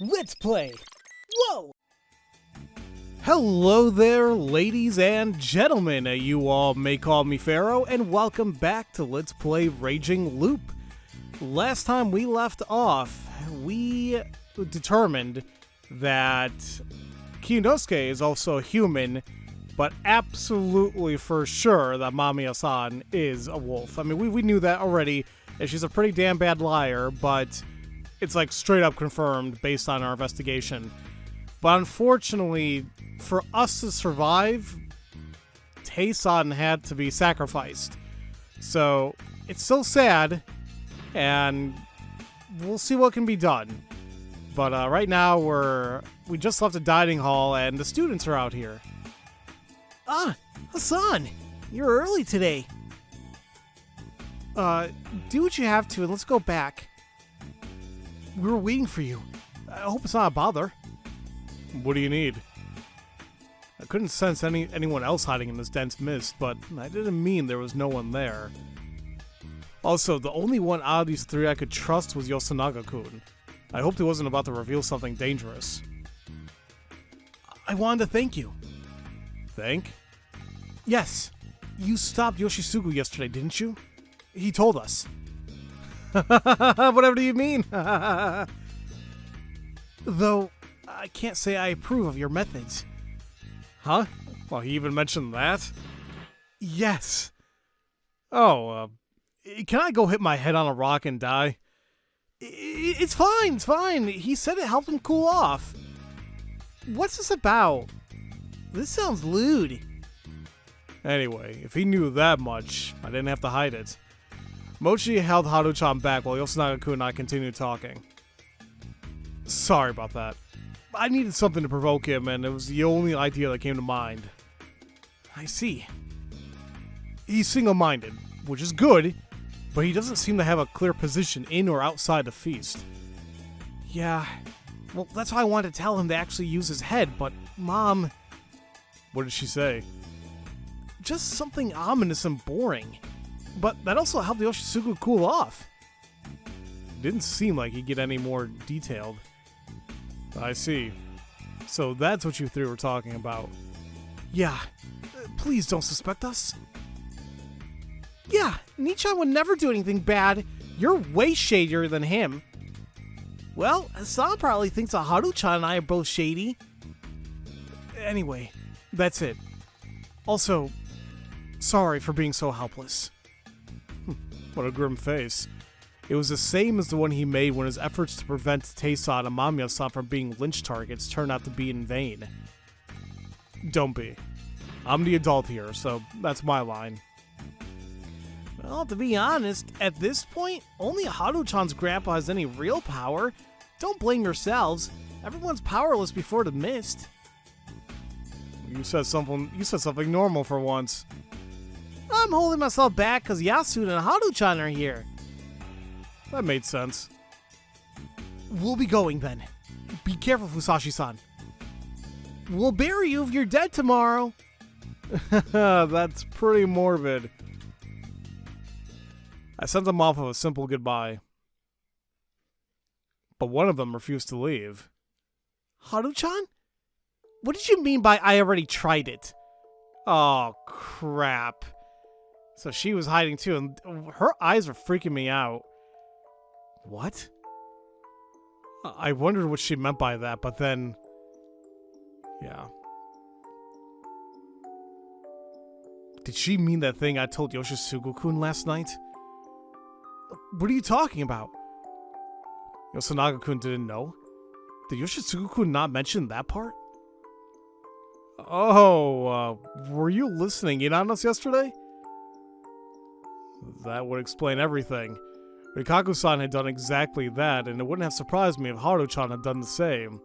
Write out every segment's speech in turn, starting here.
Let's play! Whoa! Hello there, ladies and gentlemen. You all may call me Pharaoh, and welcome back to Let's Play Raging Loop. Last time we left off, we determined that Kiyunosuke is also a human, but absolutely for sure that Mamiya-san is a wolf. I mean, we knew that already, and she's a pretty damn bad liar, but it's like straight up confirmed based on our investigation. But unfortunately, for us to survive, Tae-san had to be sacrificed. So, it's still sad, and we'll see what can be done. But right now, we just left the dining hall, and the students are out here. Ah, Hassan! You're early today. Do what you have to, and let's go back. We were waiting for you. I hope it's not a bother. What do you need? I couldn't sense anyone else hiding in this dense mist, but I didn't mean there was no one there. Also, the only one out of these three I could trust was Yasunaga-kun. I hoped he wasn't about to reveal something dangerous. I wanted to thank you. Thank? Yes. You stopped Yoshisugu yesterday, didn't you? He told us. Whatever do you mean? Though, I can't say I approve of your methods. Huh? Well, he even mentioned that? Yes. Oh, can I go hit my head on a rock and die? It's fine, it's fine. He said it helped him cool off. What's this about? This sounds lewd. Anyway, if he knew that much, I didn't have to hide it. Mochi held Haru-chan back while Yasunaga-kun and I continued talking. Sorry about that. I needed something to provoke him, and it was the only idea that came to mind. I see. He's single-minded, which is good, but he doesn't seem to have a clear position in or outside the feast. Yeah, well, that's why I wanted to tell him to actually use his head, but Mom... What did she say? Just something ominous and boring. But that also helped Yoshisugu cool off. Didn't seem like he'd get any more detailed. I see. So that's what you three were talking about. Yeah. Please don't suspect us. Yeah, Nichan would never do anything bad. You're way shadier than him. Well, Hassan probably thinks that Haru-chan and I are both shady. Anyway, that's it. Also, sorry for being so helpless. What a grim face. It was the same as the one he made when his efforts to prevent Tae-san and Mamiya-san from being lynch targets turned out to be in vain. Don't be. I'm the adult here, so that's my line. Well, to be honest, at this point, only Haru-chan's grandpa has any real power. Don't blame yourselves. Everyone's powerless before the mist. You said something normal for once. I'm holding myself back because Yasu and Haru-chan are here. That made sense. We'll be going then. Be careful, Fusashi-san. We'll bury you if you're dead tomorrow. That's pretty morbid. I sent them off with a simple goodbye. But one of them refused to leave. Haru-chan? What did you mean by I already tried it? Oh, crap. So she was hiding too, and her eyes are freaking me out. What? I wondered what she meant by that, but then... Yeah. Did she mean that thing I told Yoshisugu-kun last night? What are you talking about? Yasunaga-kun didn't know? Did Yoshisugu-kun not mention that part? Oh, were you listening in on us yesterday? That would explain everything. Rikaku-san had done exactly that, and it wouldn't have surprised me if Haru-chan had done the same.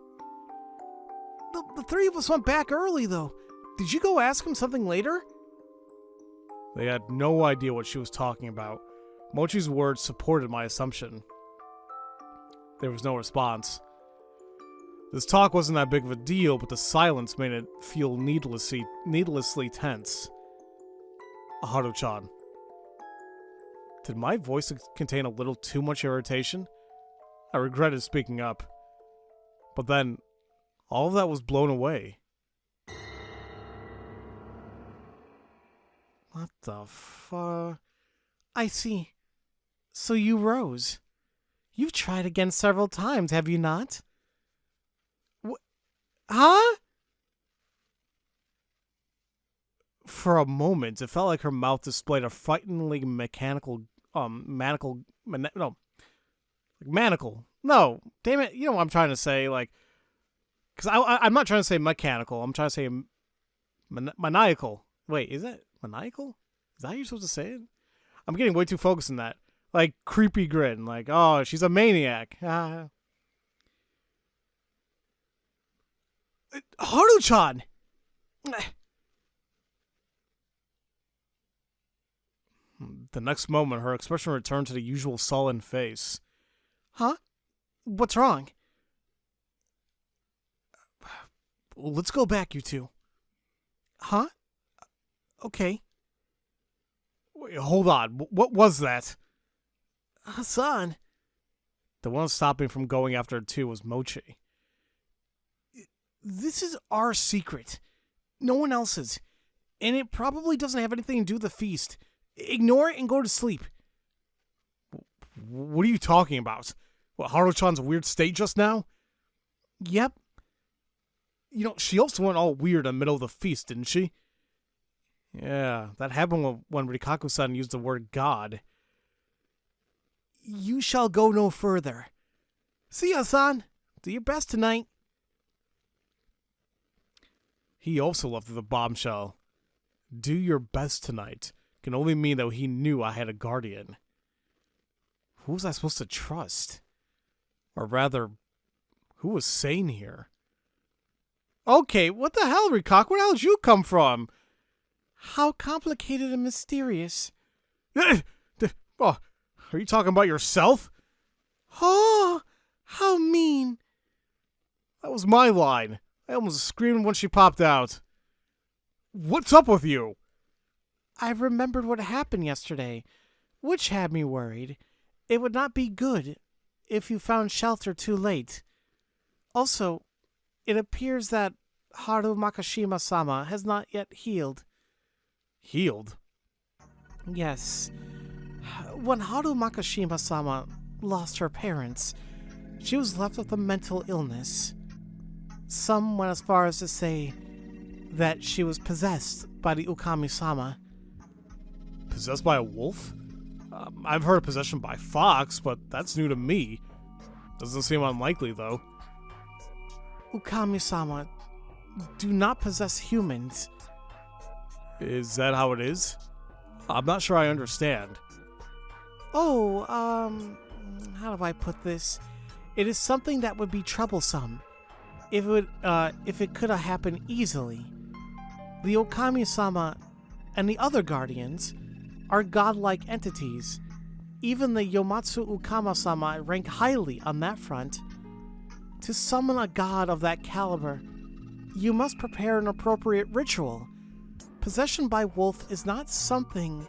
The three of us went back early, though. Did you go ask him something later? They had no idea what she was talking about. Mochi's words supported my assumption. There was no response. This talk wasn't that big of a deal, but the silence made it feel needlessly tense. Haru-chan. Did my voice contain a little too much irritation? I regretted speaking up. But then, all of that was blown away. What the fuck? I see. So you rose. You've tried again several times, have you not? Huh? For a moment, it felt like her mouth displayed a frighteningly manacle. No, damn it, you know what I'm trying to say, like, because I'm not trying to say mechanical, I'm trying to say maniacal. Wait, is that maniacal? Is that how you're supposed to say it? I'm getting way too focused on that. Like, creepy grin, like, oh, she's a maniac. Haru-chan! The next moment, her expression returned to the usual sullen face. Huh? What's wrong? Let's go back, you two. Huh? Okay. Wait, hold on. What was that? Hassan. The one stopping from going after it too was Mochi. This is our secret. No one else's. And it probably doesn't have anything to do with the feast. Ignore it and go to sleep. What are you talking about? What, Haru-chan's weird state just now? Yep. You know, she also went all weird in the middle of the feast, didn't she? Yeah, that happened when Rikaku-san used the word God. You shall go no further. See ya, son. Do your best tonight. He also left with a bombshell. Do your best tonight can only mean that he knew I had a guardian. Who was I supposed to trust? Or rather, who was sane here? Okay, what the hell, Rikaku? Where the hell did you come from? How complicated and mysterious. Oh, are you talking about yourself? Oh, how mean. That was my line. I almost screamed when she popped out. What's up with you? I remembered what happened yesterday, which had me worried. It would not be good if you found shelter too late. Also, it appears that Haru Makashima-sama has not yet healed. Healed? Yes. When Haru Makashima-sama lost her parents, she was left with a mental illness. Some went as far as to say that she was possessed by the Ukami-sama. Possessed by a wolf? I've heard of possession by fox, but that's new to me. Doesn't seem unlikely, though. Ukami-sama do not possess humans. Is that how it is? I'm not sure I understand. Oh, how do I put this? It is something that would be troublesome if it could have happened easily. The Okami-sama and the other guardians are godlike entities. Even the Yomatsu Ukama-sama rank highly on that front. To summon a god of that caliber, you must prepare an appropriate ritual. Possession by wolf is not something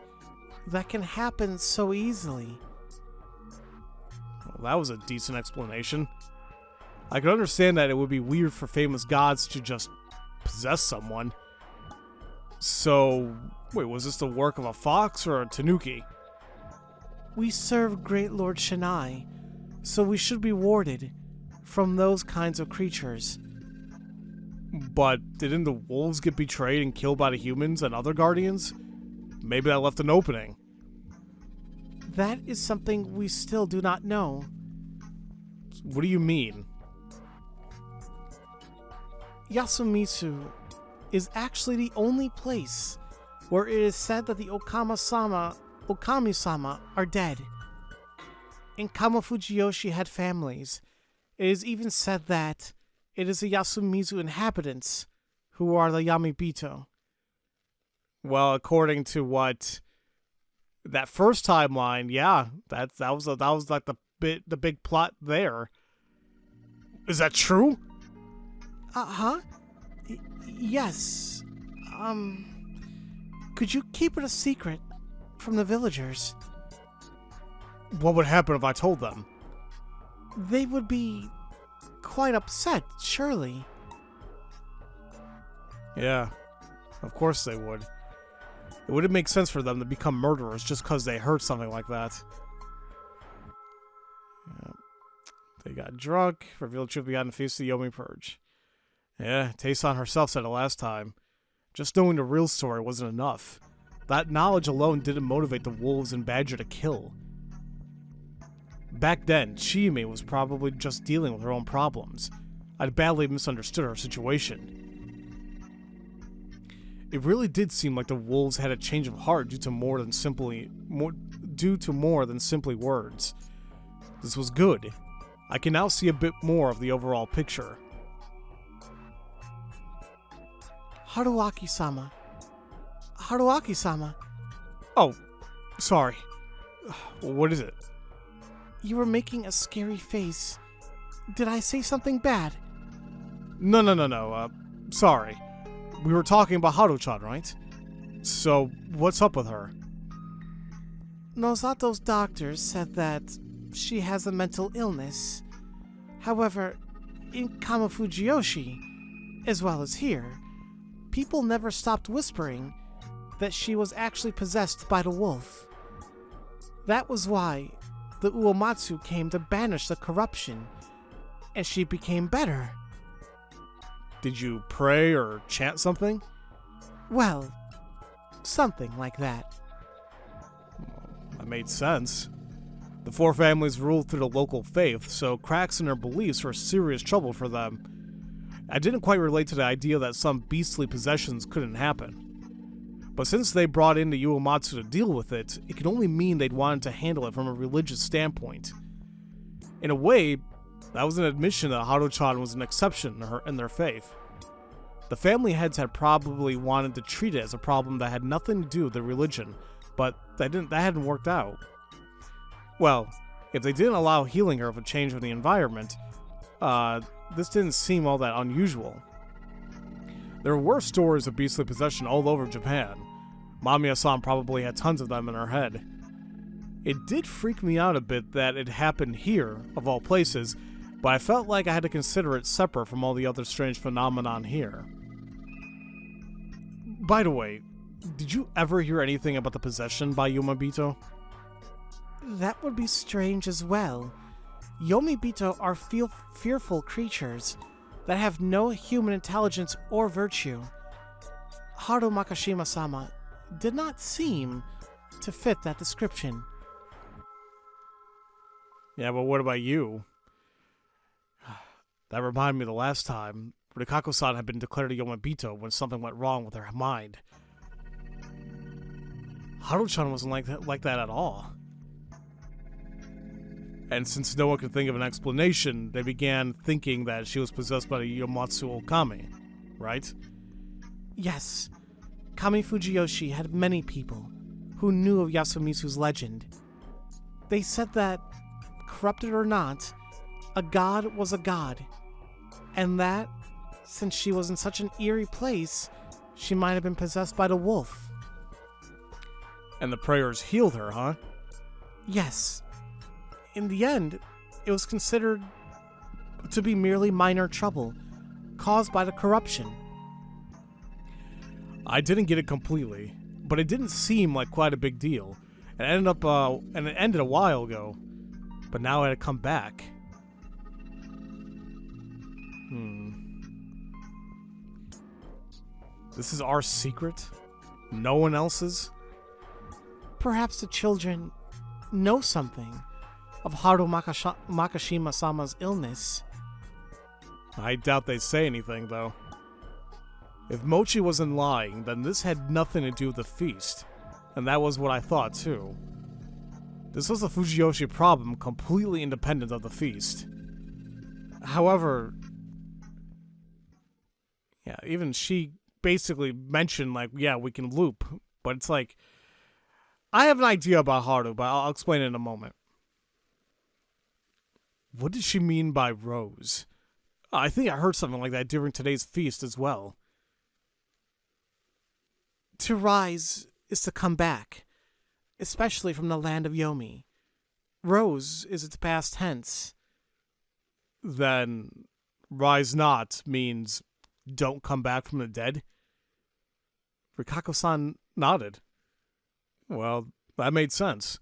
that can happen so easily. Well, that was a decent explanation. I could understand that it would be weird for famous gods to just possess someone. So, wait, was this the work of a fox or a tanuki? We serve Great Lord Shinai, so we should be warded from those kinds of creatures. But didn't the wolves get betrayed and killed by the humans and other guardians? Maybe that left an opening. That is something we still do not know. What do you mean? Yasumizu is actually the only place where it is said that the Okami-sama are dead. In Kamafujiyoshi had families. It is even said that it is the Yasumizu inhabitants who are the Yamibito. Well, according to what that first timeline, yeah, that was like the big plot there. Is that true? Yes. Could you keep it a secret from the villagers? What would happen if I told them? They would be quite upset, surely. Yeah, of course they would. It wouldn't make sense for them to become murderers just because they heard something like that. Yeah. They got drunk, revealed the truth behind the feast of the Yomi Purge. Yeah, Taesan herself said it last time. Just knowing the real story wasn't enough. That knowledge alone didn't motivate the wolves and Badger to kill. Back then, Chiyame was probably just dealing with her own problems. I'd badly misunderstood her situation. It really did seem like the wolves had a change of heart due to more than simply words. This was good. I can now see a bit more of the overall picture. Haruaki-sama. Haruaki-sama. Oh, sorry. What is it? You were making a scary face. Did I say something bad? No. Sorry. We were talking about Haru-chan, right? So, what's up with her? Nozato's doctors said that she has a mental illness. However, in Kamafujiyoshi, as well as here, people never stopped whispering that she was actually possessed by the wolf. That was why the Uematsu came to banish the corruption, and she became better. Did you pray or chant something? Well, something like that. That made sense. The four families ruled through the local faith, so cracks in their beliefs were serious trouble for them. I didn't quite relate to the idea that some beastly possessions couldn't happen. But since they brought in the Uematsu to deal with it, it could only mean they'd wanted to handle it from a religious standpoint. In a way, that was an admission that Haru-chan was an exception in their faith. The family heads had probably wanted to treat it as a problem that had nothing to do with their religion, but that hadn't worked out. Well, if they didn't allow healing her of a change in the environment, this didn't seem all that unusual. There were stories of beastly possession all over Japan. Mamiya-san probably had tons of them in her head. It did freak me out a bit that it happened here, of all places, but I felt like I had to consider it separate from all the other strange phenomenon here. By the way, did you ever hear anything about the possession by Yomabito? That would be strange as well. Yomibito are fearful creatures that have no human intelligence or virtue. Haru Makashima-sama did not seem to fit that description. Yeah, but what about you? That reminded me of the last time Rikako-san had been declared a Yomabito when something went wrong with her mind. Haru-chan wasn't like that at all. And since no one could think of an explanation, they began thinking that she was possessed by the Yomatsu Okami, right? Yes. Kami Fujiyoshi had many people who knew of Yasumizu's legend. They said that, corrupted or not, a god was a god, and that, since she was in such an eerie place, she might have been possessed by the wolf. And the prayers healed her, huh? Yes. In the end, it was considered to be merely minor trouble, caused by the corruption. I didn't get it completely, but it didn't seem like quite a big deal. It ended a while ago, but now it had come back. This is our secret? No one else's? Perhaps the children know something of Haru Makashima-sama's illness. I doubt they say anything, though. If Mochi wasn't lying, then this had nothing to do with the feast, and that was what I thought, too. This was a Fujiyoshi problem completely independent of the feast. However, yeah, even she basically mentioned, like, yeah, we can loop, but it's like, I have an idea about Haru, but I'll explain it in a moment. What did she mean by rose? I think I heard something like that during today's feast as well. To rise is to come back, especially from the land of Yomi. Rose is its past tense. Then, Rise not means don't come back from the dead? Rikako-san nodded. Well, that made sense.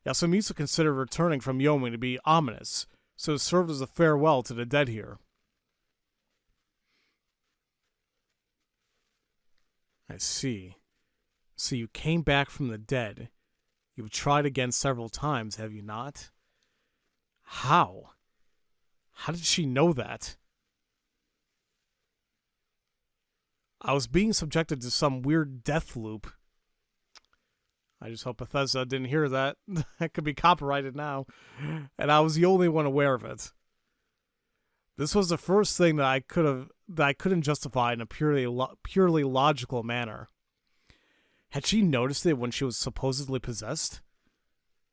Yasumizu considered returning from Yomi to be ominous, so it served as a farewell to the dead here. I see. So you came back from the dead. You've tried again several times, have you not? How? How did she know that? I was being subjected to some weird death loop. I just hope Bethesda didn't hear that. That could be copyrighted now. And I was the only one aware of it. This was the first thing that I couldn't justify in a purely logical manner. Had she noticed it when she was supposedly possessed?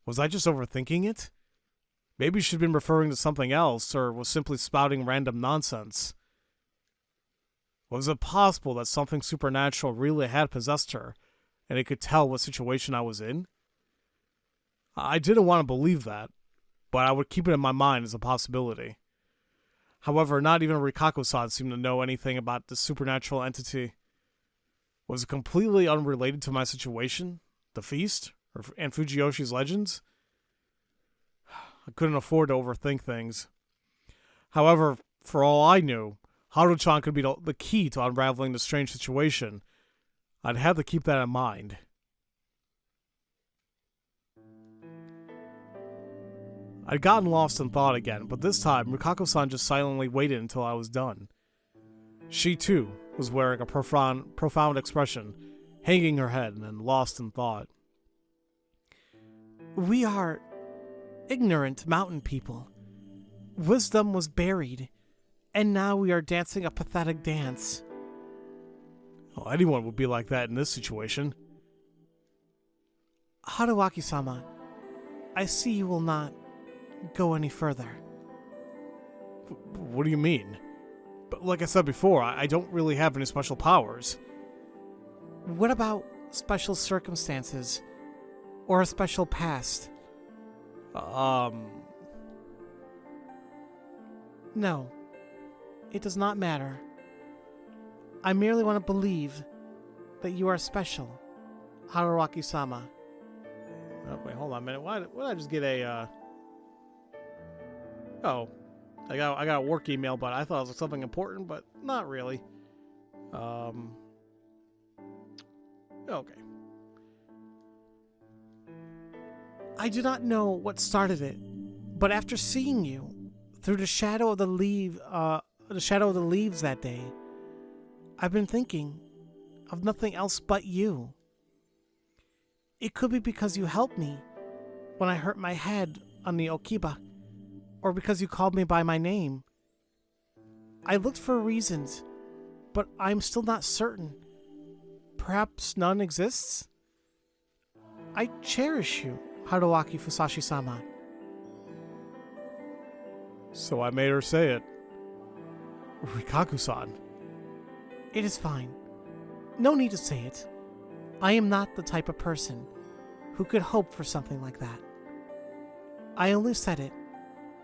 Was I just overthinking it? Maybe she'd been referring to something else, or was simply spouting random nonsense. Was it possible that something supernatural really had possessed her, and it could tell what situation I was in? I didn't want to believe that, but I would keep it in my mind as a possibility. However, not even Rikako-san seemed to know anything about this supernatural entity. Was it completely unrelated to my situation, the feast, and Fujiyoshi's legends? I couldn't afford to overthink things. However, for all I knew, Haru-chan could be the key to unraveling the strange situation. I'd have to keep that in mind. I'd gotten lost in thought again, but this time, Rikako-san just silently waited until I was done. She, too, was wearing a profound expression, hanging her head and lost in thought. We are ignorant mountain people. Wisdom was buried, and now we are dancing a pathetic dance. Well, anyone would be like that in this situation. Haruaki-sama, I see you will not go any further. What do you mean? But like I said before, I don't really have any special powers. What about special circumstances? Or a special past? No. It does not matter. I merely want to believe that you are special, Haruaki-sama. Oh, wait, hold on a minute. Why did I just get a, Oh. I got a work email, but I thought it was something important, but not really. Okay. I do not know what started it, but after seeing you through the shadow of the leaves that day, I've been thinking of nothing else but you. It could be because you helped me when I hurt my head on the Okiba, or because you called me by my name. I looked for reasons, but I'm still not certain. Perhaps none exists? I cherish you, Haruaki Fusashi-sama. So I made her say it. Rikaku-san. It is fine. No need to say it. I am not the type of person who could hope for something like that. I only said it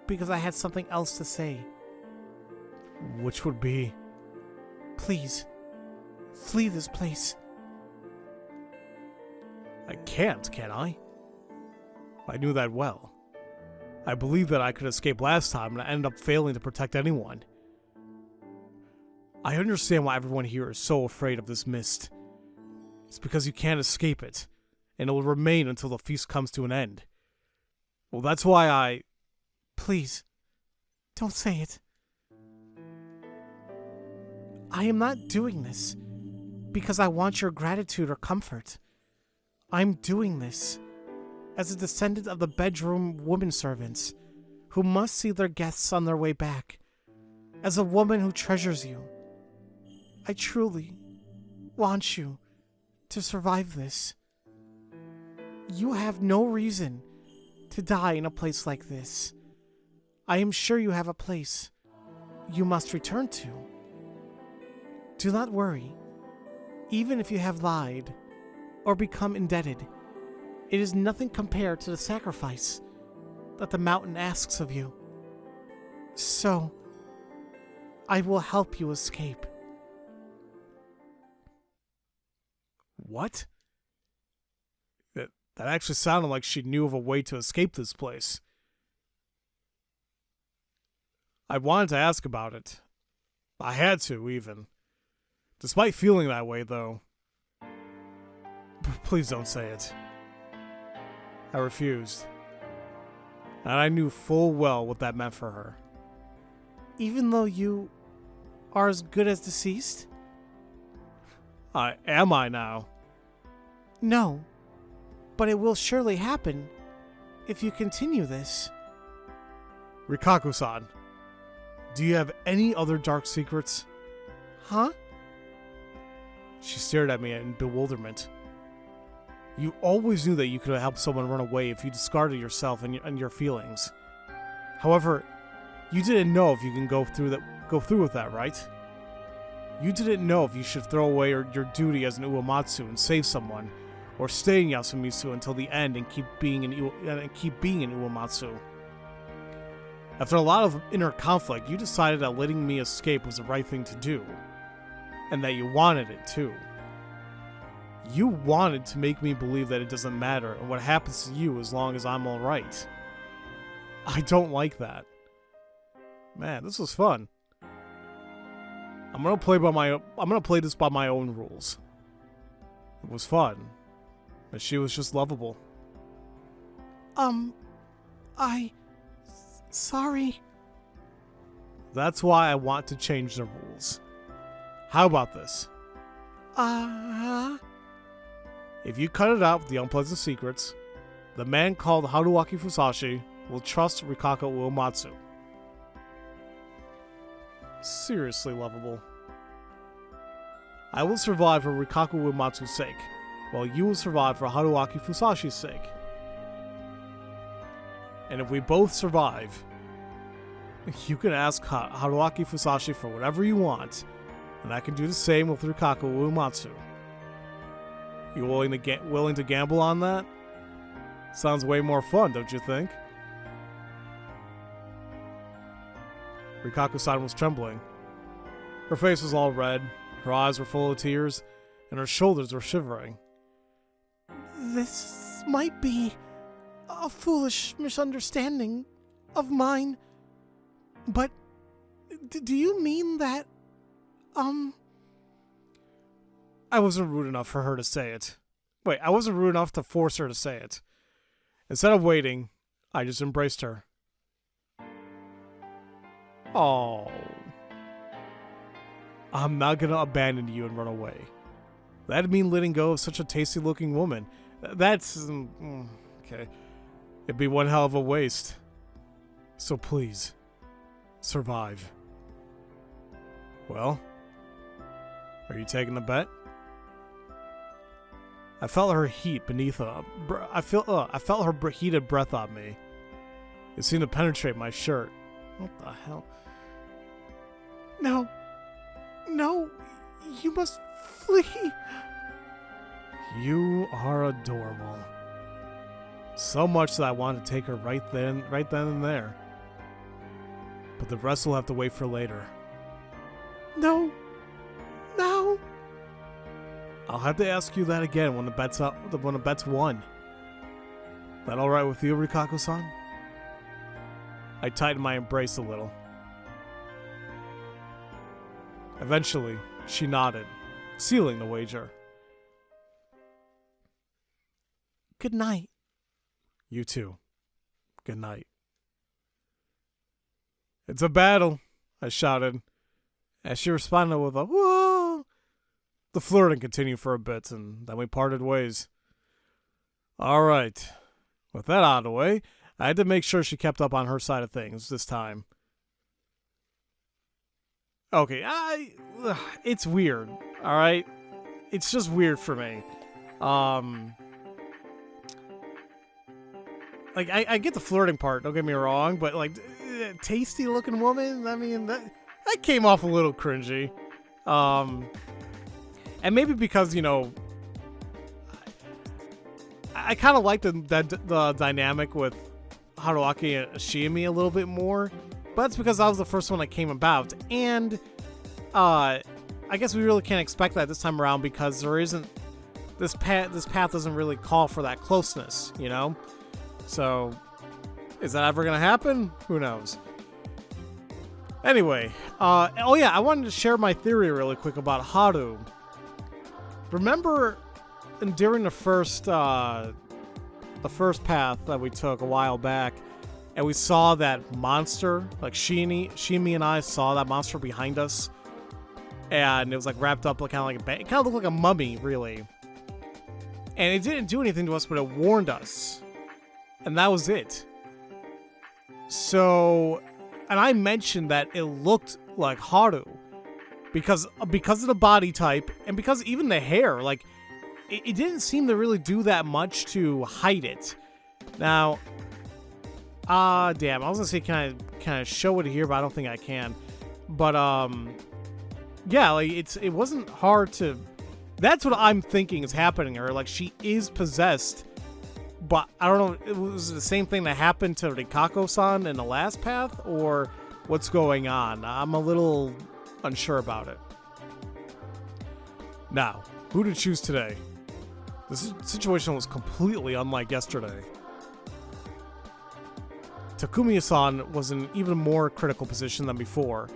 because I had something else to say. Which would be? Please, flee this place. I can't, can I? I knew that well. I believed that I could escape last time and I ended up failing to protect anyone. I understand why everyone here is so afraid of this mist. It's because you can't escape it, and it will remain until the feast comes to an end. Well, that's why I... Please, don't say it. I am not doing this because I want your gratitude or comfort. I'm doing this as a descendant of the bedroom women servants who must see their guests on their way back, as a woman who treasures you. I truly want you to survive this. You have no reason to die in a place like this. I am sure you have a place you must return to. Do not worry. Even if you have lied or become indebted, it is nothing compared to the sacrifice that the mountain asks of you. So, I will help you escape. What? That actually sounded like she knew of a way to escape this place. I wanted to ask about it. I had to, even. Despite feeling that way, though. Please don't say it. I refused. And I knew full well what that meant for her. Even though you are as good as deceased? Am I now? No. But it will surely happen if you continue this. Rikaku-san, do you have any other dark secrets? Huh? She stared at me in bewilderment. You always knew that you could help someone run away if you discarded yourself and your feelings. However, you didn't know if you can go through with that, right? You didn't know if you should throw away your duty as an Uematsu and save someone, or stay in Yasumizu until the end and keep being an Uematsu. After a lot of inner conflict, you decided that letting me escape was the right thing to do, and that you wanted it too. You wanted to make me believe that it doesn't matter and what happens to you as long as I'm alright. I don't like that. Man, this was fun. I'm gonna play this by my own rules. It was fun. And she was just lovable. Sorry. That's why I want to change the rules. How about this? If you cut it out with the unpleasant secrets, the man called Haruaki Fusashi will trust Rikako Uematsu. Seriously lovable. I will survive for Rikako Uematsu's sake, while you will survive for Haruaki Fusashi's sake. And if we both survive, you can ask Haruaki Fusashi for whatever you want, and I can do the same with Rikako Uematsu. You willing to gamble on that? Sounds way more fun, don't you think? Rikaku-san was trembling. Her face was all red, her eyes were full of tears, and her shoulders were shivering. This might be a foolish misunderstanding of mine, but do you mean that, I wasn't rude enough for her to say it. Wait, I wasn't rude enough to force her to say it. Instead of waiting, I just embraced her. Oh. I'm not gonna abandon you and run away. That'd mean letting go of such a tasty-looking woman. That's... okay. It'd be one hell of a waste. So please, survive. Well, are you taking the bet? I felt her heat beneath her. I felt her heated breath on me. It seemed to penetrate my shirt. What the hell? No, you must flee. You are adorable. So much that I wanted to take her right then and there. But the rest will have to wait for later. No. I'll have to ask you that again when the bet's won. That all right with you, Rikako-san? I tightened my embrace a little. Eventually, she nodded, sealing the wager. Good night. You too. Good night. It's a battle, I shouted, as she responded with a whoa. The flirting continued for a bit, and then we parted ways. Alright. With that out of the way, I had to make sure she kept up on her side of things this time. Okay, it's weird, alright? It's just weird for me. Like, I get the flirting part, don't get me wrong, but, like, tasty looking woman, I mean, that came off a little cringy. And maybe because, you know, I kind of like the dynamic with Haruaki and Shiemi a little bit more. but that's because that was the first one that came about, and I guess we really can't expect that this time around because there isn't this path doesn't really call for that closeness, you know? So, is that ever gonna happen? Who knows? Anyway, oh yeah, I wanted to share my theory really quick about Haru. Remember, during the first path that we took a while back, and we saw that monster, like Shimi and I saw that monster behind us, and it was like wrapped up like it kind of looked like a mummy, really. And it didn't do anything to us, but it warned us. And that was it. So, and I mentioned that it looked like Haru. Because of the body type, and because even the hair, like, it didn't seem to really do that much to hide it. Now, damn, I was gonna say can I show it here, but I don't think I can. But, yeah, like, it wasn't hard to... That's what I'm thinking is happening to her. Like, she is possessed, but I don't know, it was the same thing that happened to Rikako-san in the last path, or what's going on? I'm a little unsure about it. Now, who to choose today? This situation was completely unlike yesterday. Takumi-san was in an even more critical position than before.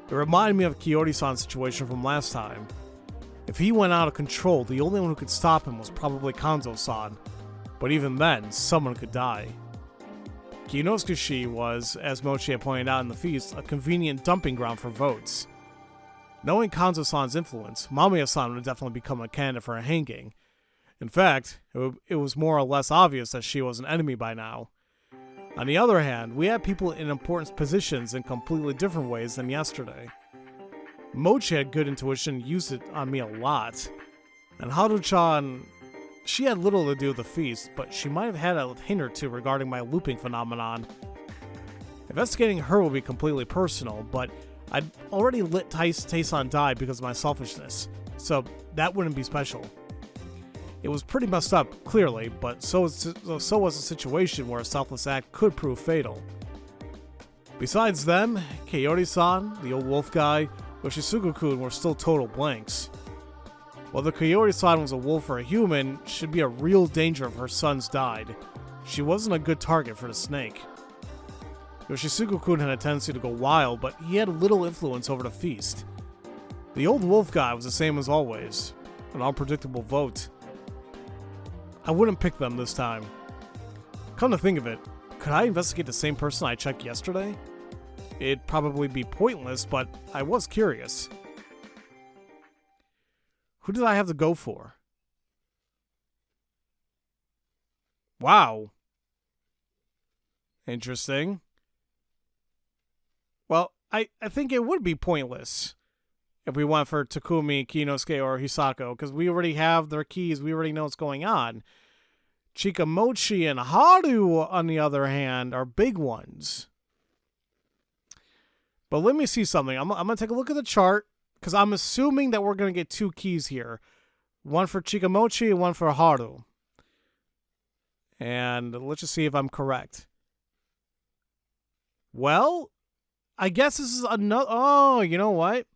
It reminded me of Kiyori-san's situation from last time. If he went out of control, the only one who could stop him was probably Kanzo-san. But even then, someone could die. Kinosuke was, as Mochi had pointed out in the feast, a convenient dumping ground for votes. Knowing Kanzo-san's influence, Mamiya-san would definitely become a candidate for a hanging. In fact, it was more or less obvious that she was an enemy by now. On the other hand, we had people in important positions in completely different ways than yesterday. Mochi had good intuition and used it on me a lot. And Haru-chan, she had little to do with the feast, but she might have had a hint or two regarding my looping phenomenon. Investigating her will be completely personal, but I'd already let Tae-san die because of my selfishness, so that wouldn't be special. It was pretty messed up, clearly, but so was a situation where a selfless act could prove fatal. Besides them, Kiyori-san, the old wolf guy, Yoshisugu-kun were still total blanks. Whether Kiyori-san was a wolf or a human should be a real danger if her sons died. She wasn't a good target for the snake. Yoshisugu-kun had a tendency to go wild, but he had little influence over the feast. The old wolf guy was the same as always, an unpredictable vote. I wouldn't pick them this time. Come to think of it, could I investigate the same person I checked yesterday? It'd probably be pointless, but I was curious. Who did I have to go for? Wow. Interesting. Well, I think it would be pointless if we went for Takumi, Kinosuke, or Hisako, because we already have their keys, we already know what's going on. Chikamochi and Haru, on the other hand, are big ones. But let me see something. I'm going to take a look at the chart, because I'm assuming that we're going to get two keys here. One for Chikamochi and one for Haru. And let's just see if I'm correct. Well, I guess this is another... Oh, you know what?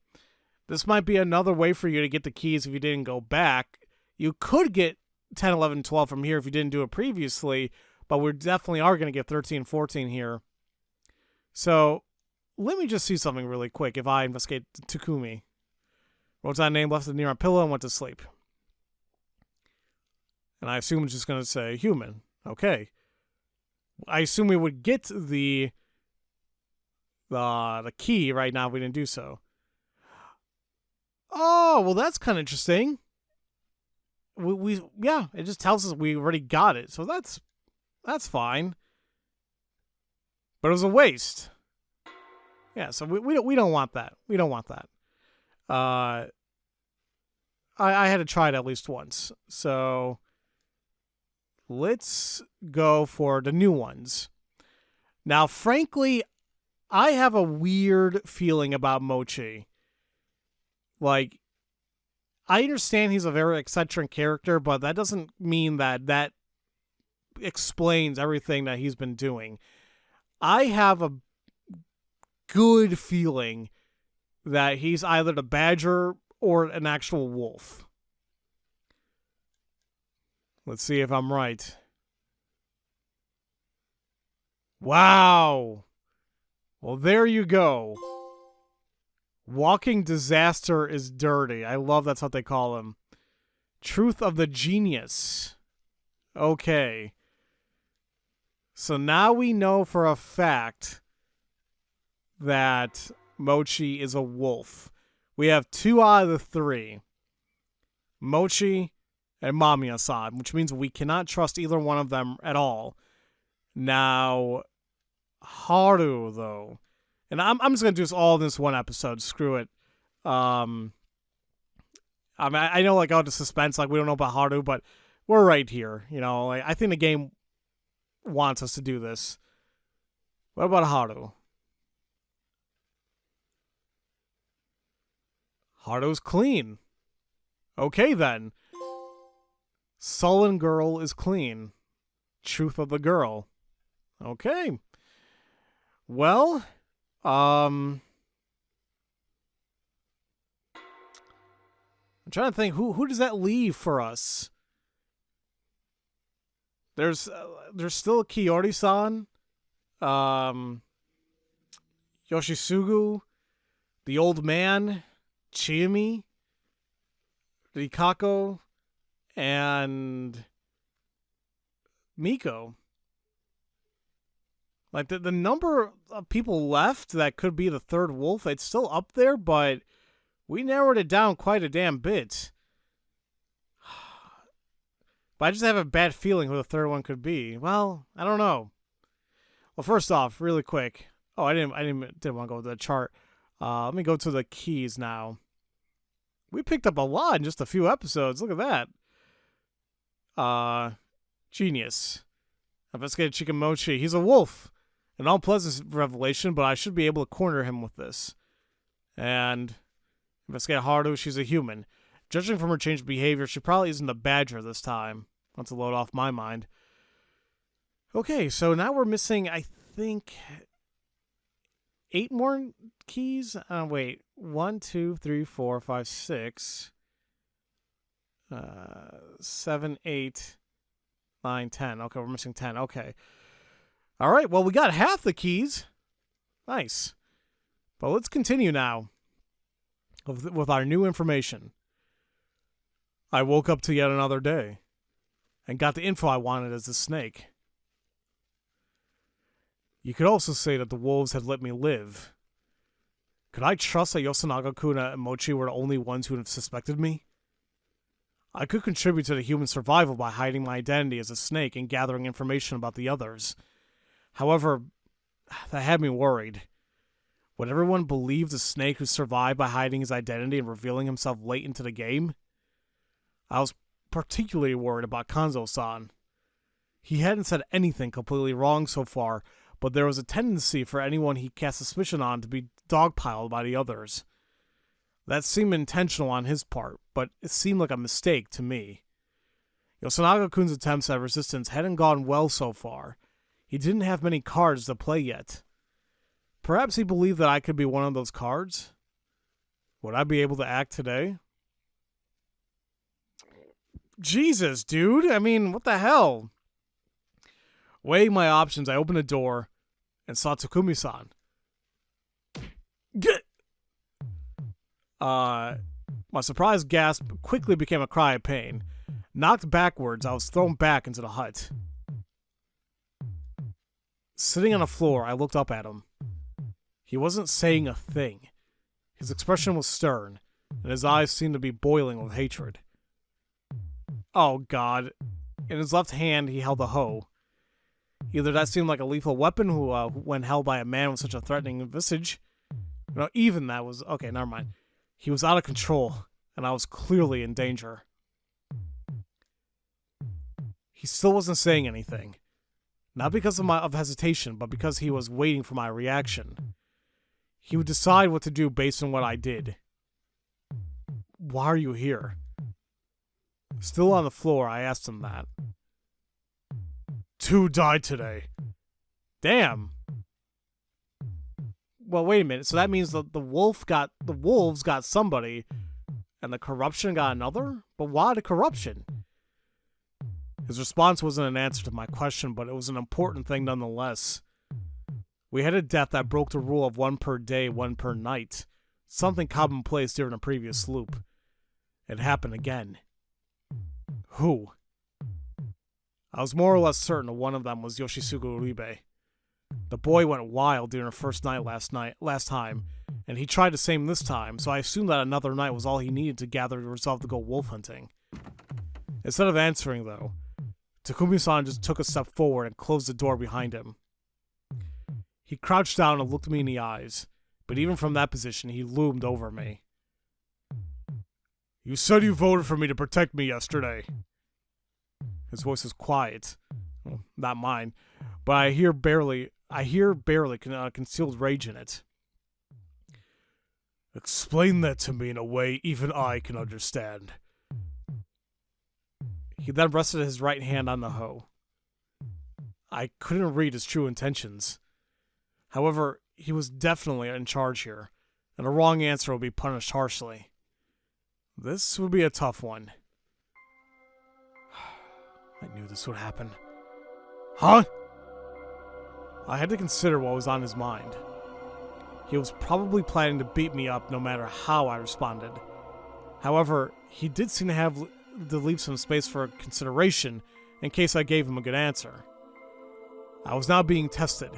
This might be another way for you to get the keys if you didn't go back. You could get 10, 11, 12 from here if you didn't do it previously, but we definitely are going to get 13, 14 here. So... let me just see something really quick if I investigate Takumi. Wrote down name, left it near my pillow, and went to sleep. And I assume it's just going to say human. Okay. I assume we would get the key right now if we didn't do so. Oh, well, that's kind of interesting. Yeah, it just tells us we already got it, so that's fine. But it was a waste. Yeah, so we don't want that. We don't want that. I had to try it at least once. So let's go for the new ones. Now, frankly, I have a weird feeling about Mochi. Like, I understand he's a very eccentric character, but that doesn't mean that explains everything that he's been doing. I have a good feeling that he's either the badger or an actual wolf. Let's see if I'm right. Wow. Well, there you go. Walking disaster is dirty. I love that's what they call him. Truth of the genius. Okay. So now we know for a fact that Mochi is a wolf. We have 2 out of the 3. Mochi and Mamiya-san, which means we cannot trust either one of them at all. Now, Haru, though. And I'm just going to do this all in this one episode. Screw it. I mean, I know, like, the suspense, like, we don't know about Haru, but we're right here. You know, like, I think the game wants us to do this. What about Haru? Haru's clean. Okay, then. Sullen girl is clean. Truth of the girl. Okay. Well, I'm trying to think, who does that leave for us? There's still Kiyori-san, Yoshisugu, the old man, Chiyomi, Rikako, and Miko. Like, the number of people left that could be the third wolf, it's still up there, but we narrowed it down quite a damn bit. But I just have a bad feeling who the third one could be. Well, I don't know. Well, first off, really quick. Oh, I didn't want to go to the chart. Let me go to the keys now. We picked up a lot in just a few episodes. Look at that. Genius. Investigated Chikamochi. He's a wolf. An unpleasant revelation, but I should be able to corner him with this. And investigate Haru. She's a human. Judging from her changed behavior, she probably isn't a badger this time. Not to load off my mind. Okay, so now we're missing, I think, 8 more keys? Wait. 1, 2, 3, 4, 5, 6. 7, 8, 9, 10. Okay, we're missing 10. Okay. All right, well, we got half the keys. Nice. But let's continue now with our new information. I woke up to yet another day and got the info I wanted as a snake. You could also say that the wolves had let me live. Could I trust that Yosunaga-kun and Mochi were the only ones who would have suspected me? I could contribute to the human survival by hiding my identity as a snake and gathering information about the others. However, that had me worried. Would everyone believe the snake who survived by hiding his identity and revealing himself late into the game? I was particularly worried about Kanzo-san. He hadn't said anything completely wrong so far, but there was a tendency for anyone he cast suspicion on to be dogpiled by the others. That seemed intentional on his part, but it seemed like a mistake to me. Yosunaga-kun's attempts at resistance hadn't gone well so far. He didn't have many cards to play yet. Perhaps he believed that I could be one of those cards? Would I be able to act today? Jesus, dude. I mean, what the hell? Weighing my options, I opened the door and saw Takumi-san. My surprised gasp quickly became a cry of pain. Knocked backwards, I was thrown back into the hut. Sitting on the floor, I looked up at him. He wasn't saying a thing. His expression was stern, and his eyes seemed to be boiling with hatred. Oh, God. In his left hand, he held a hoe. Either that seemed like a lethal weapon when held by a man with such a threatening visage. No, even that was... Okay, never mind. He was out of control, and I was clearly in danger. He still wasn't saying anything. Not because of hesitation, but because he was waiting for my reaction. He would decide what to do based on what I did. Why are you here? Still on the floor, I asked him that. 2 died today. Damn. Well, wait a minute. So that means the wolves got somebody, and the corruption got another? But why the corruption? His response wasn't an answer to my question, but it was an important thing nonetheless. We had a death that broke the rule of 1 per day, 1 per night. Something commonplace during a previous loop. It happened again. Who? I was more or less certain that one of them was Yoshisuke Uribe. The boy went wild during the first night last time, and he tried the same this time, so I assumed that another night was all he needed to gather the resolve to go wolf hunting. Instead of answering, though, Takumi-san just took a step forward and closed the door behind him. He crouched down and looked me in the eyes, but even from that position, he loomed over me. You said you voted for me to protect me yesterday. His voice was quiet. Well, not mine, but I hear barely concealed rage in it. Explain that to me in a way even I can understand. He then rested his right hand on the hoe. I couldn't read his true intentions. However, he was definitely in charge here, and a wrong answer would be punished harshly. This would be a tough one. I knew this would happen. Huh? I had to consider what was on his mind. He was probably planning to beat me up no matter how I responded. However, he did seem to have to leave some space for consideration in case I gave him a good answer. I was now being tested.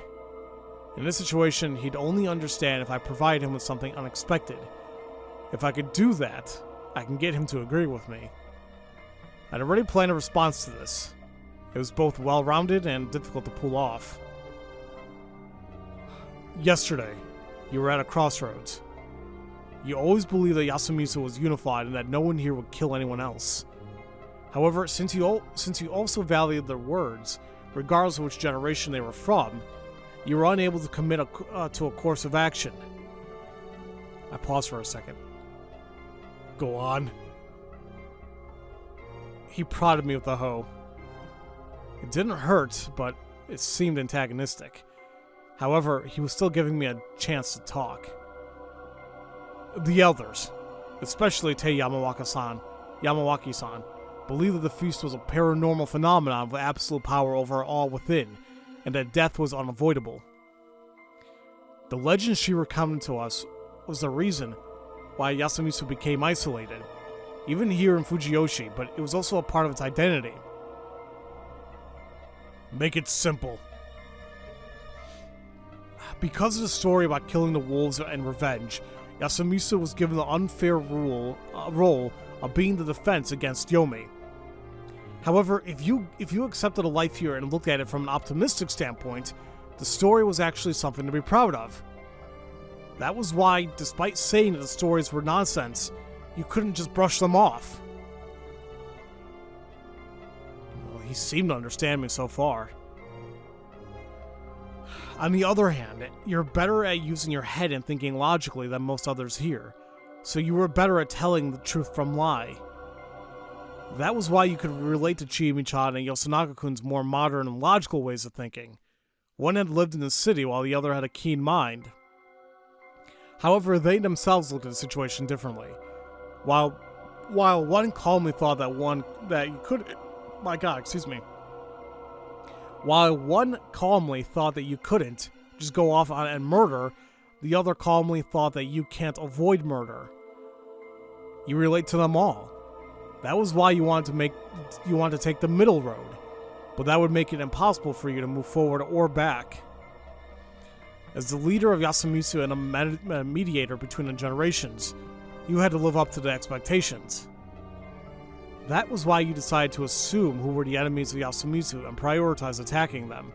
In this situation, he'd only understand if I provided him with something unexpected. If I could do that, I can get him to agree with me. I'd already planned a response to this. It was both well-rounded and difficult to pull off. Yesterday, you were at a crossroads. You always believed that Yasumizu was unified and that no one here would kill anyone else. However, since you also valued their words, regardless of which generation they were from, you were unable to commit to a course of action. I paused for a second. Go on. He prodded me with a hoe. It didn't hurt, but it seemed antagonistic. However, he was still giving me a chance to talk. The elders, especially Tei Yamawaki-san, believed that the feast was a paranormal phenomenon with absolute power over all within, and that death was unavoidable. The legend she recounted to us was the reason why Yasumizu became isolated, even here in Fujiyoshi, but it was also a part of its identity. Make it simple. Because of the story about killing the wolves and revenge, Yasumizu was given the unfair role of being the defense against Yomi. However, if you accepted a life here and looked at it from an optimistic standpoint, the story was actually something to be proud of. That was why, despite saying that the stories were nonsense, you couldn't just brush them off. Well, he seemed to understand me so far. On the other hand, you're better at using your head and thinking logically than most others here, so you were better at telling the truth from lie. That was why you could relate to Chiemi-chan and Yosunaga-kun's more modern and logical ways of thinking. One had lived in the city while the other had a keen mind. However, they themselves looked at the situation differently. While one calmly thought that you couldn't just go off on and murder, the other calmly thought that you can't avoid murder. You relate to them all. That was why you wanted to take the middle road, but that would make it impossible for you to move forward or back. As the leader of Yasumizu and a mediator between the generations, you had to live up to the expectations. That was why you decided to assume who were the enemies of Yasumizu and prioritize attacking them.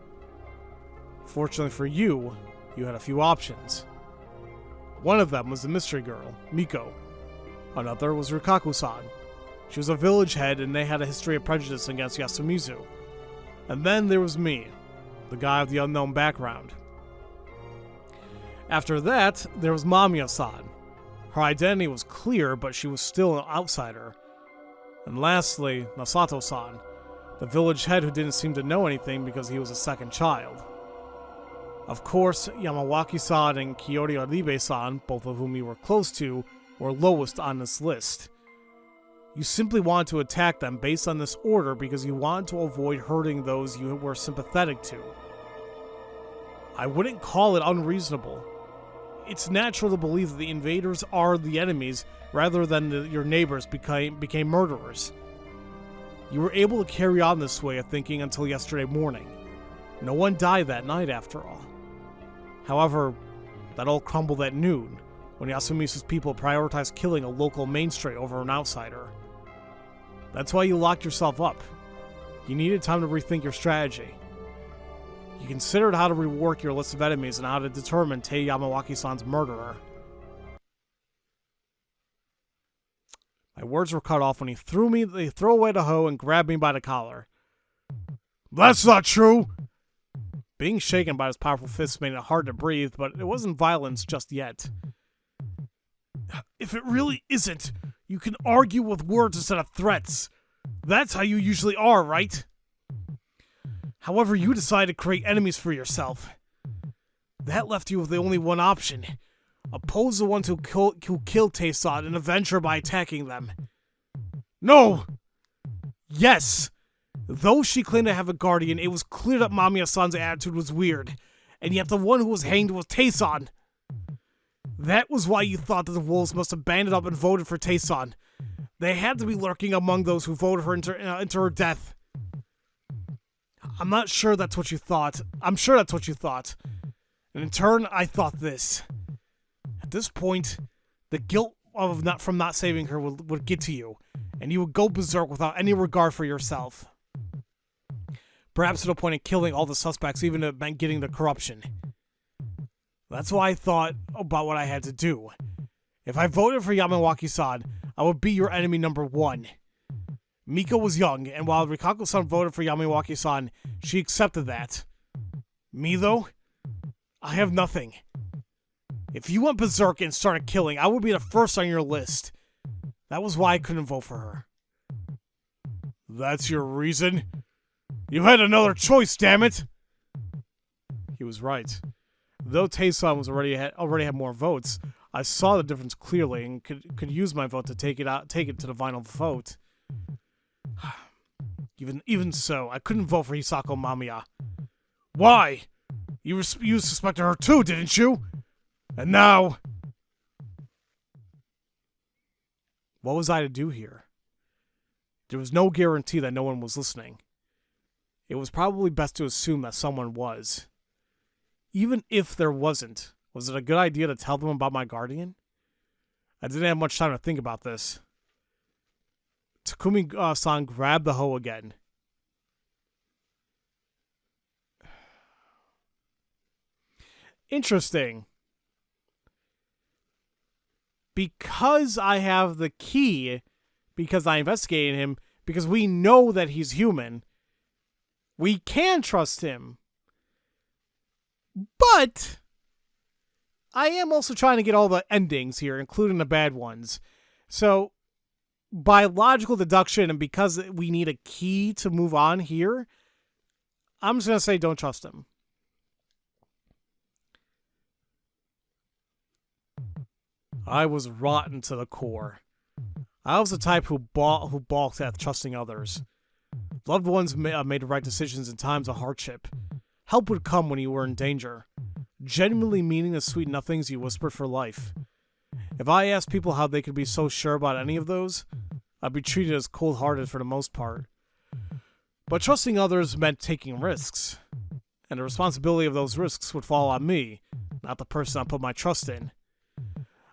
Fortunately for you, you had a few options. One of them was the mystery girl, Miko. Another was Rikaku-san. She was a village head and they had a history of prejudice against Yasumizu. And then there was me, the guy of the unknown background. After that, there was Mamiya-san. Her identity was clear, but she was still an outsider. And lastly, Masato-san, the village head who didn't seem to know anything because he was a second child. Of course, Yamawaki-san and Kiyori Oribe-san, both of whom you were close to, were lowest on this list. You simply wanted to attack them based on this order because you wanted to avoid hurting those you were sympathetic to. I wouldn't call it unreasonable. It's natural to believe that the invaders are the enemies rather than your neighbors became murderers. You were able to carry on this way of thinking until yesterday morning. No one died that night after all. However, that all crumbled at noon, when Yasumizu's people prioritized killing a local mainstay over an outsider. That's why you locked yourself up. You needed time to rethink your strategy. You considered how to rework your list of enemies and how to determine Tei Yamawaki-san's murderer. My words were cut off when he threw away the hoe and grabbed me by the collar. That's not true! Being shaken by his powerful fists made it hard to breathe, but it wasn't violence just yet. If it really isn't, you can argue with words instead of threats. That's how you usually are, right? However, you decided to create enemies for yourself. That left you with the only one option. Oppose the ones who killed Tei-san and avenge her by attacking them. No! Yes! Though she claimed to have a guardian, it was clear that Mamiya-san's attitude was weird, and yet the one who was hanged was Tei-san. That was why you thought that the wolves must have banded up and voted for Tei-san. They had to be lurking among those who voted her into her death. I'm not sure that's what you thought. I'm sure that's what you thought. And in turn, I thought this. At this point, the guilt of not saving her would get to you, and you would go berserk without any regard for yourself. Perhaps to the point of killing all the suspects, even if it meant getting the corruption. That's why I thought about what I had to do. If I voted for Yamawaki-san, I would be your enemy number one. Miko was young, and while Rikako-san voted for Yamawaki-san, she accepted that. Me, though? I have nothing. If you went berserk and started killing, I would be the first on your list. That was why I couldn't vote for her. That's your reason? You had another choice, damn it! He was right. Though Tei-san was already had more votes, I saw the difference clearly and could use my vote to take it to the final vote. Even so, I couldn't vote for Hisako Mamiya. Why? You suspected her too, didn't you? And now... What was I to do here? There was no guarantee that no one was listening. It was probably best to assume that someone was. Even if there wasn't, was it a good idea to tell them about my guardian? I didn't have much time to think about this. Takumi-san grabbed the hoe again. Interesting. Because I have the key, because I investigated him, because we know that he's human, we can trust him. But I am also trying to get all the endings here, including the bad ones. So, by logical deduction, and because we need a key to move on here, I'm just going to say don't trust him. I was rotten to the core. I was the type who balked at trusting others. Loved ones made the right decisions in times of hardship. Help would come when you were in danger. Genuinely meaning the sweet nothings you whispered for life. If I asked people how they could be so sure about any of those, I'd be treated as cold-hearted for the most part. But trusting others meant taking risks. And the responsibility of those risks would fall on me, not the person I put my trust in.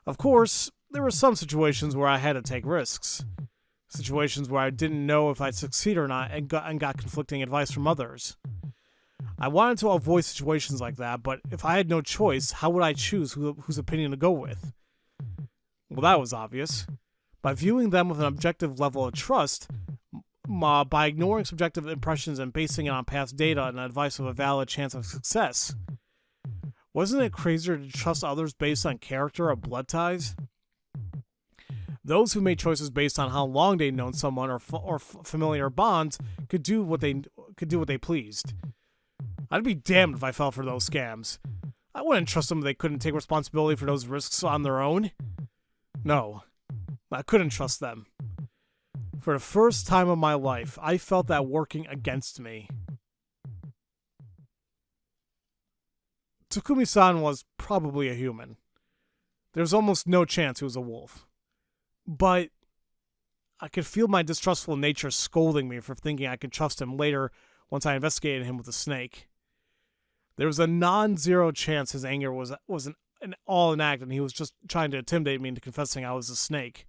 Of course, there were some situations where I had to take risks. Situations where I didn't know if I'd succeed or not and got conflicting advice from others. I wanted to avoid situations like that, but if I had no choice, how would I choose whose opinion to go with? Well, that was obvious. By viewing them with an objective level of trust, by ignoring subjective impressions and basing it on past data and advice of a valid chance of success. Wasn't it crazier to trust others based on character or blood ties? Those who made choices based on how long they'd known someone or familiar bonds could do what they pleased. I'd be damned if I fell for those scams. I wouldn't trust them if they couldn't take responsibility for those risks on their own. No, I couldn't trust them. For the first time in my life, I felt that working against me. Takumi-san was probably a human. There's almost no chance he was a wolf. But I could feel my distrustful nature scolding me for thinking I could trust him later once I investigated him with a snake. There was a non-zero chance his anger was all an act and he was just trying to intimidate me into confessing I was a snake.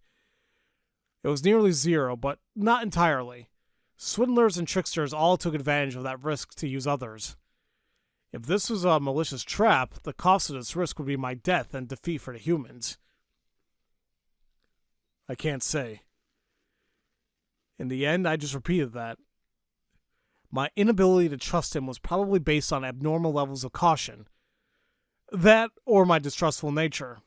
It was nearly zero, but not entirely. Swindlers and tricksters all took advantage of that risk to use others. If this was a malicious trap, the cost of this risk would be my death and defeat for the humans. I can't say. In the end, I just repeated that. My inability to trust him was probably based on abnormal levels of caution. That, or my distrustful nature.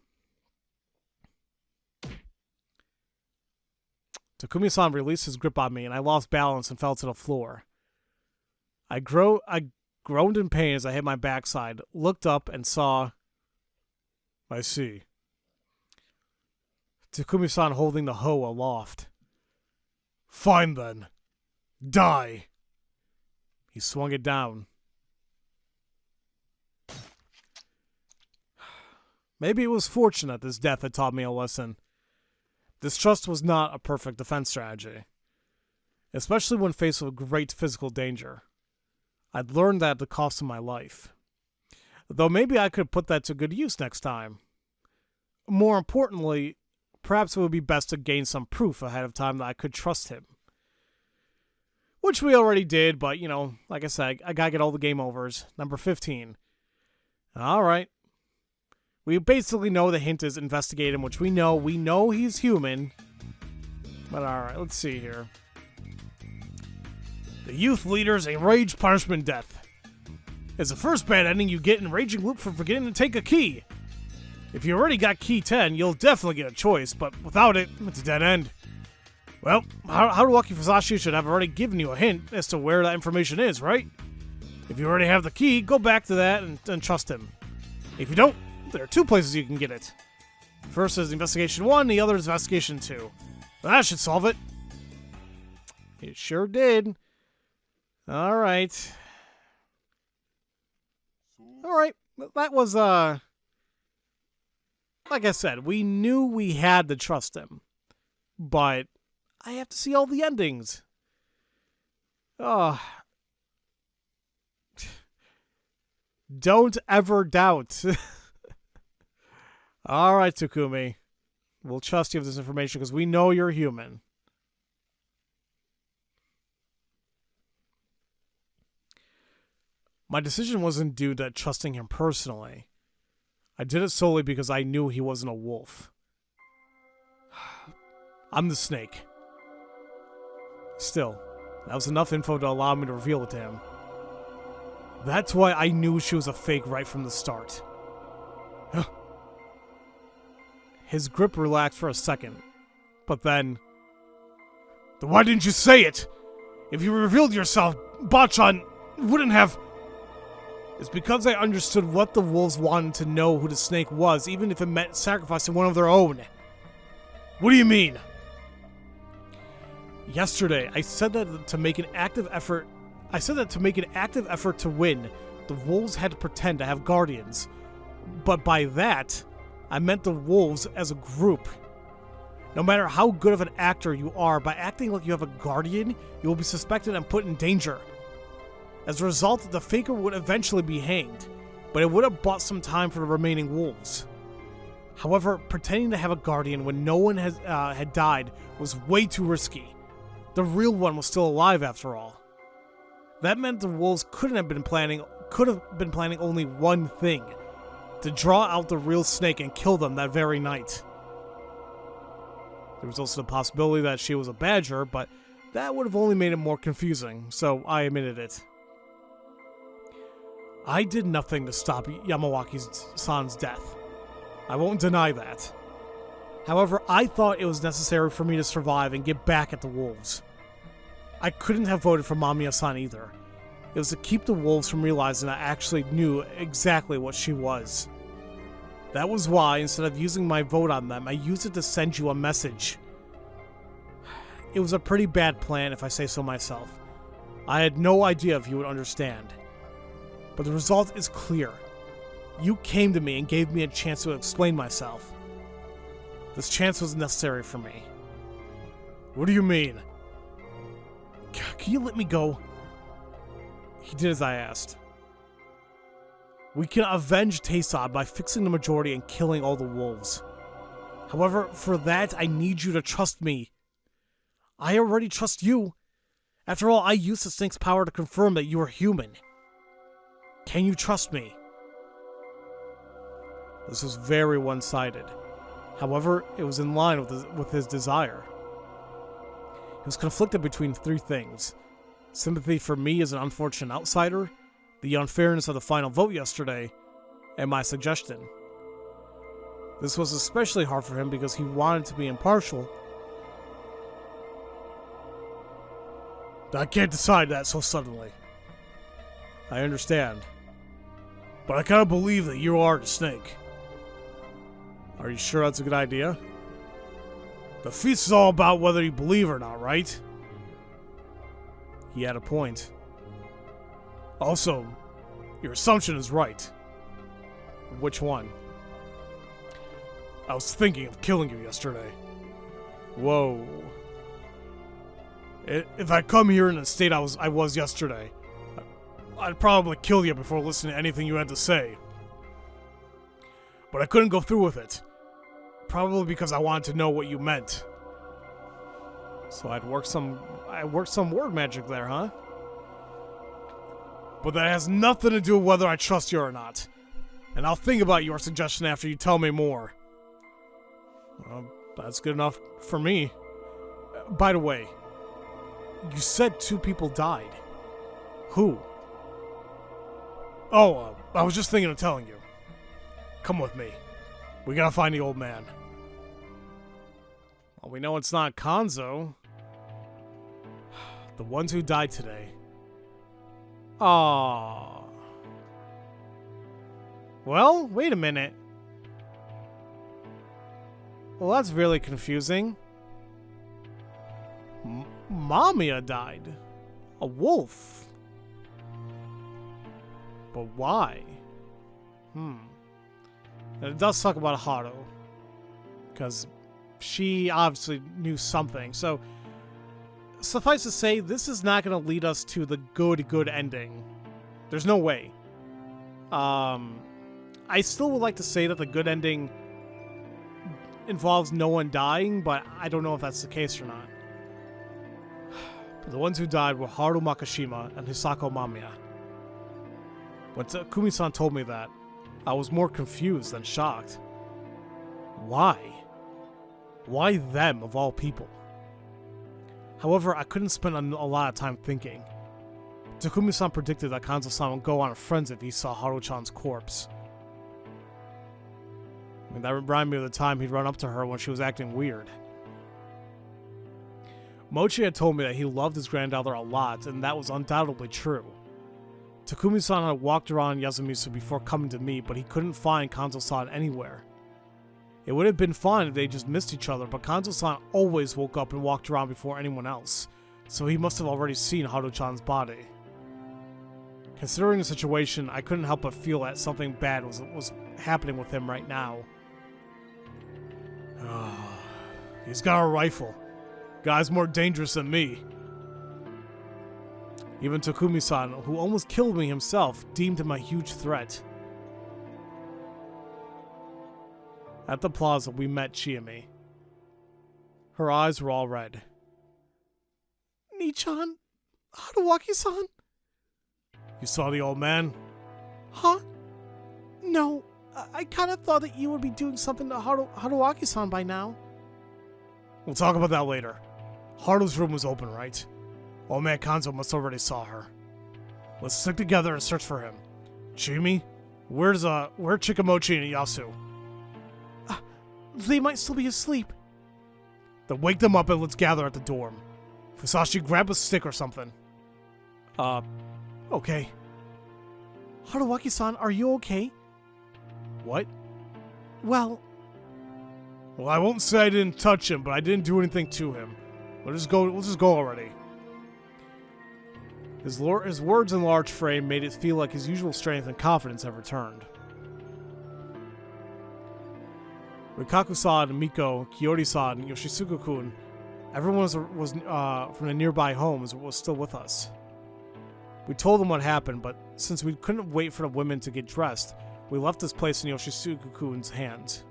Takumi-san released his grip on me, and I lost balance and fell to the floor. I groaned in pain as I hit my backside, looked up, and saw... I see. Takumi-san holding the hoe aloft. Fine then. Die! He swung it down. Maybe it was fortunate this death had taught me a lesson. Distrust was not a perfect defense strategy, especially when faced with great physical danger. I'd learned that at the cost of my life. Though maybe I could put that to good use next time. More importantly, perhaps it would be best to gain some proof ahead of time that I could trust him. Which we already did, but, you know, like I said, I gotta get all the game overs. Number 15. Alright. We basically know the hint is investigate him, which we know he's human. But alright, let's see here. The youth leader's enraged punishment death. It's the first bad ending you get in Raging Loop for forgetting to take a key. If you already got key 10, you'll definitely get a choice, but without it, it's a dead end. Well, Haruaki Fusashi should have already given you a hint as to where that information is, right? If you already have the key, go back to that and trust him. If you don't, there are two places you can get it. First is Investigation 1, the other is Investigation 2. That should solve it. It sure did. Alright. Alright, that was, like I said, we knew we had to trust him. But I have to see all the endings. Oh. Don't ever doubt. Alright, Takumi. We'll trust you with this information because we know you're human. My decision wasn't due to trusting him personally. I did it solely because I knew he wasn't a wolf. I'm the snake. Still, that was enough info to allow me to reveal it to him. That's why I knew she was a fake right from the start. His grip relaxed for a second, but then... Why didn't you say it? If you revealed yourself, Bachan wouldn't have... It's because I understood what the wolves wanted to know who the snake was, even if it meant sacrificing one of their own. What do you mean? Yesterday, I said that to make an active effort to win, the wolves had to pretend to have guardians. But by that, I meant the wolves as a group. No matter how good of an actor you are, by acting like you have a guardian, you will be suspected and put in danger. As a result, the faker would eventually be hanged, but it would have bought some time for the remaining wolves. However, pretending to have a guardian when no one had died was way too risky. The real one was still alive after all. That meant the wolves could have been planning only one thing: to draw out the real snake and kill them that very night. There was also the possibility that she was a badger, but that would have only made it more confusing, so I admitted it. I did nothing to stop Yamawaki's-san's death. I won't deny that. However, I thought it was necessary for me to survive and get back at the wolves. I couldn't have voted for Mamiya-san either. It was to keep the wolves from realizing I actually knew exactly what she was. That was why, instead of using my vote on them, I used it to send you a message. It was a pretty bad plan, if I say so myself. I had no idea if you would understand. But the result is clear. You came to me and gave me a chance to explain myself. This chance was necessary for me. What do you mean? Can you let me go? He did as I asked. We can avenge Taysad by fixing the majority and killing all the wolves. However, for that, I need you to trust me. I already trust you. After all, I used the snake's power to confirm that you are human. Can you trust me? This was very one-sided. However, it was in line with his desire. He was conflicted between three things: sympathy for me as an unfortunate outsider, the unfairness of the final vote yesterday, and my suggestion. This was especially hard for him because he wanted to be impartial. I can't decide that so suddenly. I understand. But I kind of believe that you are the snake. Are you sure that's a good idea? The feast is all about whether you believe or not, right? He had a point. Also, your assumption is right. Which one? I was thinking of killing you yesterday. Whoa. If I come here in the state I was yesterday, I'd probably kill you before listening to anything you had to say. But I couldn't go through with it. Probably because I wanted to know what you meant. So I worked some word magic there, huh? But that has nothing to do with whether I trust you or not. And I'll think about your suggestion after you tell me more. Well, that's good enough for me. By the way, you said 2 people died. Who? Oh, I was just thinking of telling you. Come with me. We gotta find the old man. Well, we know it's not Kanzo. The ones who died today. Aww. Well, wait a minute. Well, that's really confusing. Mamiya died. A wolf. But why? And it does talk about Haru. Because she obviously knew something. So, suffice to say, this is not going to lead us to the good ending. There's no way. I still would like to say that the good ending involves no one dying, but I don't know if that's the case or not. But the ones who died were Haru Makishima and Hisako Mamiya. When Takumi-san told me that, I was more confused than shocked. Why? Why them, of all people? However, I couldn't spend a lot of time thinking. Takumi-san predicted that Kanzo-san would go on a frenzy if he saw Haru-chan's corpse. I mean, that reminded me of the time he'd run up to her when she was acting weird. Mochi had told me that he loved his granddaughter a lot, and that was undoubtedly true. Takumi-san had walked around Yasumizu before coming to me, but he couldn't find Kanzo-san anywhere. It would have been fine if they just missed each other, but Kanzo-san always woke up and walked around before anyone else, so he must have already seen Haru-chan's body. Considering the situation, I couldn't help but feel that something bad was happening with him right now. He's got a rifle. Guy's more dangerous than me. Even Takumi-san, who almost killed me himself, deemed him a huge threat. At the plaza, we met Chiyomi. Her eyes were all red. Ni-chan? Haruwaki-san? You saw the old man? Huh? No, I kind of thought that you would be doing something to Haruwaki-san by now. We'll talk about that later. Haru's room was open, right? Old man Kanzo must already saw her. Let's stick together and search for him. Chiyomi, where Chikamochi and Yasu? They might still be asleep. Then wake them up and let's gather at the dorm. Fusashi, grab a stick or something. Okay. Haruwaki-san, are you okay? What? Well, I won't say I didn't touch him, but I didn't do anything to him. Let's just go already. His words and large frame made it feel like his usual strength and confidence have returned. Rikaku-san, Miko, Kiyori-san, Yoshisuke-kun, everyone was from the nearby homes was still with us. We told them what happened, but since we couldn't wait for the women to get dressed, we left this place in Yoshisuke-kun's hands.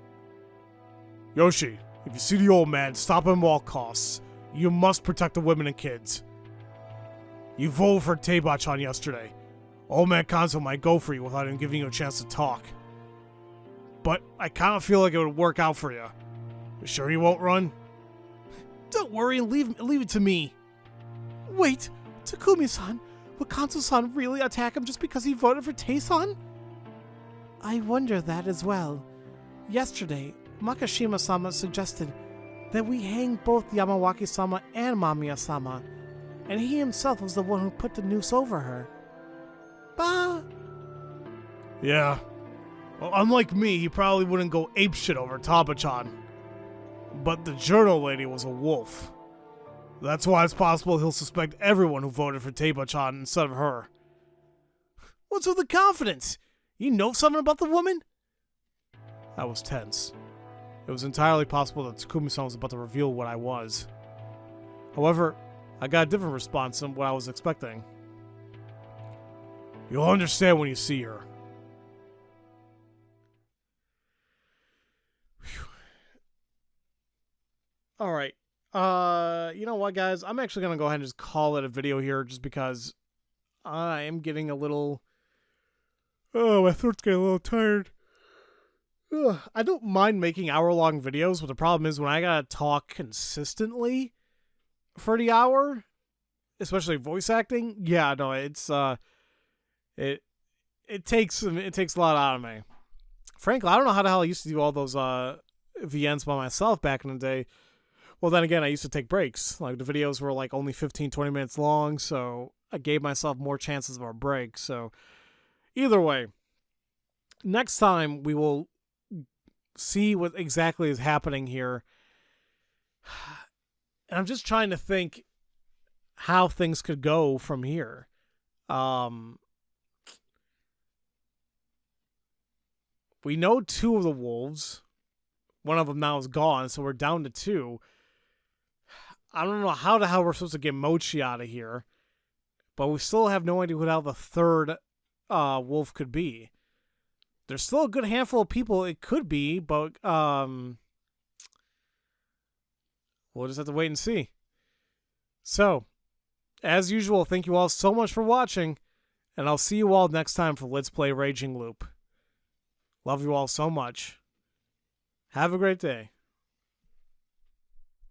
Yoshi, if you see the old man, stop him at all costs. You must protect the women and kids. You voted for Teiba-chan yesterday. Old man Kanzo might go for you without him giving you a chance to talk. But I kind of feel like it would work out for you. You sure you won't run? Don't worry and leave it to me. Wait, Takumi-san, will Kanzo-san really attack him just because he voted for Tei-san? I wonder that as well. Yesterday, Makashima-sama suggested that we hang both Yamawaki-sama and Mamiya-sama, and he himself was the one who put the noose over her. Bah! Yeah. Well, unlike me, he probably wouldn't go apeshit over Taba-chan. But the journal lady was a wolf. That's why it's possible he'll suspect everyone who voted for Teiba-chan instead of her. What's with the confidence? You know something about the woman? I was tense. It was entirely possible that Takumi-san was about to reveal what I was. However, I got a different response than what I was expecting. You'll understand when you see her. Alright. You know what, guys? I'm actually going to go ahead and just call it a video here just because I am getting a little... Oh, my throat's getting a little tired. Ugh, I don't mind making hour-long videos, but the problem is when I gotta talk consistently for the hour, especially voice acting, yeah, no, it's, it takes a lot out of me. Frankly, I don't know how the hell I used to do all those, VNs by myself back in the day. Well, then again, I used to take breaks. Like, the videos were, like, only 15, 20 minutes long, so I gave myself more chances of a break, so... Either way, next time we will see what exactly is happening here. And I'm just trying to think how things could go from here. We know 2 of the wolves. One of them now is gone, so we're down to 2. I don't know how the hell we're supposed to get Mochi out of here. But we still have no idea how the 3rd wolf could be. There's still a good handful of people it could be, but we'll just have to wait and see. So, as usual, thank you all so much for watching, and I'll see you all next time for Let's Play Raging Loop. Love you all so much. Have a great day.